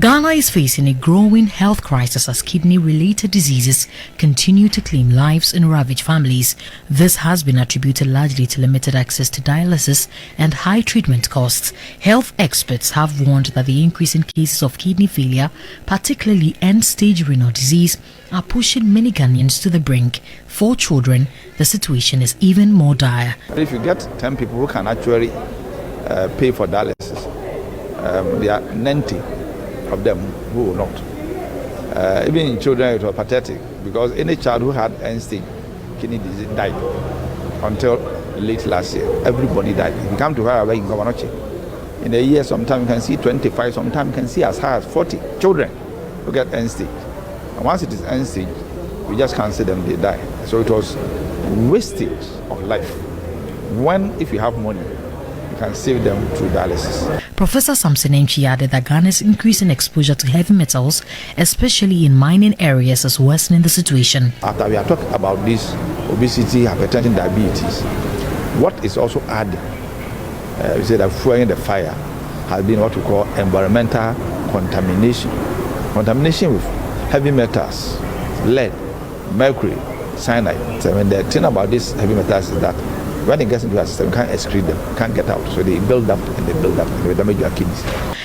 Ghana is facing a growing health crisis as kidney-related diseases continue to claim lives and ravage families. This has been attributed largely to limited access to dialysis and high treatment costs. Health experts have warned that the increase in cases of kidney failure, particularly end-stage renal disease, are pushing many Ghanaians to the brink. For children, the situation is even more dire. If you get 10 people who can actually pay for dialysis, there are 90 of them who will not. Even in children, it was pathetic because any child who had end-stage kidney disease died until late last year. Everybody died. If you come to her in Gawanoche, in a year, sometimes you can see 25, sometimes you can see as high as 40 children who get end-stage. And once it is end-stage, we just can't see them, they die. So it was wastage of life. When, if you have money, can save them through dialysis. Professor Samson Enchi added that Ghana's increasing exposure to heavy metals, especially in mining areas, is worsening the situation. After we are talking about this obesity, hypertension, diabetes, what is also added, we say that fueling the fire has been what we call environmental contamination. Contamination with heavy metals, lead, mercury, cyanide. So the thing about these heavy metals is that when it gets into our system, we can't excrete them, can't get out. So they build up and they damage your kidneys.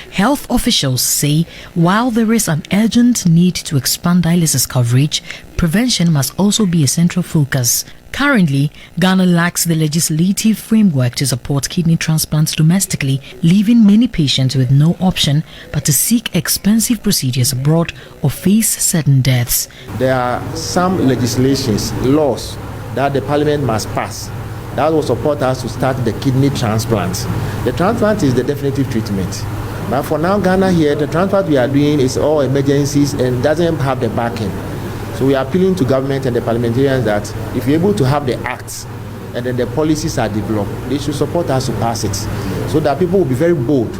Health officials say while there is an urgent need to expand dialysis coverage, prevention must also be a central focus. Currently, Ghana lacks the legislative framework to support kidney transplants domestically, leaving many patients with no option but to seek expensive procedures abroad or face sudden deaths. There are some legislations, laws that the parliament must pass that will support us to start the kidney transplant. The transplant is the definitive treatment. But for now, Ghana here, the transplant we are doing is all emergencies and doesn't have the backing. So we are appealing to government and the parliamentarians that if you're able to have the acts and then the policies are developed, they should support us to pass it so that people will be very bold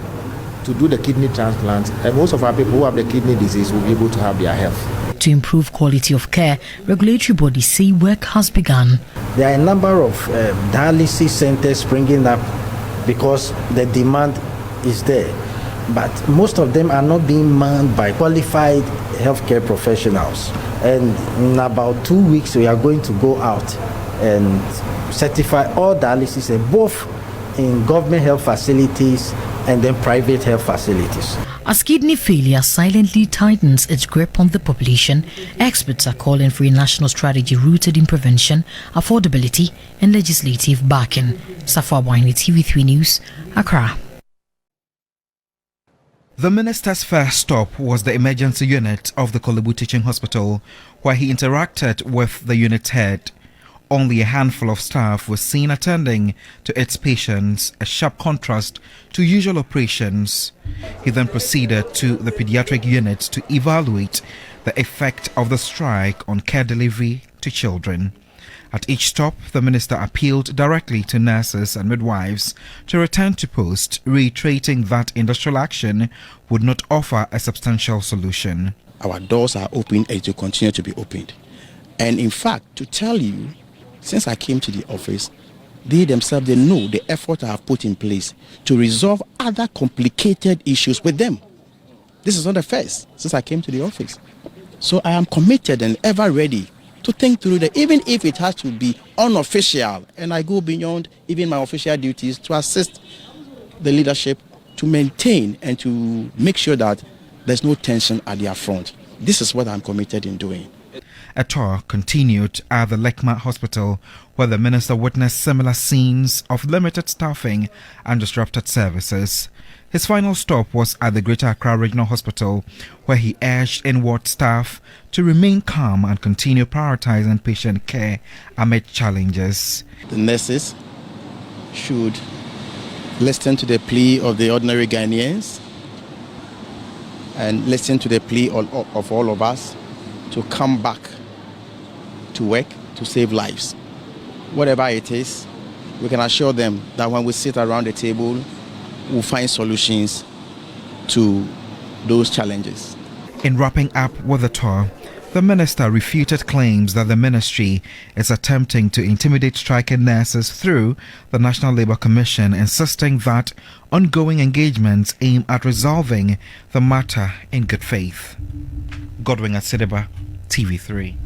to do the kidney transplant, and most of our people who have the kidney disease will be able to have their health. To improve quality of care, regulatory bodies say work has begun. There are a number of dialysis centers springing up because the demand is there. But most of them are not being manned by qualified healthcare professionals. And in about 2 weeks, we are going to go out and certify all dialysis, both in government health facilities and then private health facilities. As kidney failure silently tightens its grip on the population, experts are calling for a national strategy rooted in prevention, affordability and legislative backing. Safa Wine, TV3 News, Accra. The minister's first stop was the emergency unit of the Korle Bu Teaching Hospital, where he interacted with the unit's head. Only a handful of staff were seen attending to its patients, a sharp contrast to usual operations. He then proceeded to the pediatric unit to evaluate the effect of the strike on care delivery to children. At each stop, the minister appealed directly to nurses and midwives to return to post, reiterating that industrial action would not offer a substantial solution. Our doors are open and to continue to be opened. And in fact, to tell you, since I came to the office, they themselves, they know the effort I have put in place to resolve other complicated issues with them. This is not the first since I came to the office. So I am committed and ever ready to think through that, even if it has to be unofficial, and I go beyond even my official duties to assist the leadership to maintain and to make sure that there's no tension at their front. This is what I'm committed in doing. A tour continued at the Lekma Hospital, where the minister witnessed similar scenes of limited staffing and disrupted services. His final stop was at the Greater Accra Regional Hospital, where he urged in-ward staff to remain calm and continue prioritizing patient care amid challenges. The nurses should listen to the plea of the ordinary Ghanaians and listen to the plea of all of us to come back to work to save lives. Whatever it is, we can assure them that when we sit around the table, we'll find solutions to those challenges. In wrapping up with the tour, The minister refuted claims that the ministry is attempting to intimidate striking nurses through the National Labour Commission, insisting that ongoing engagements aim at resolving the matter in good faith. Godwin Asideba, TV3.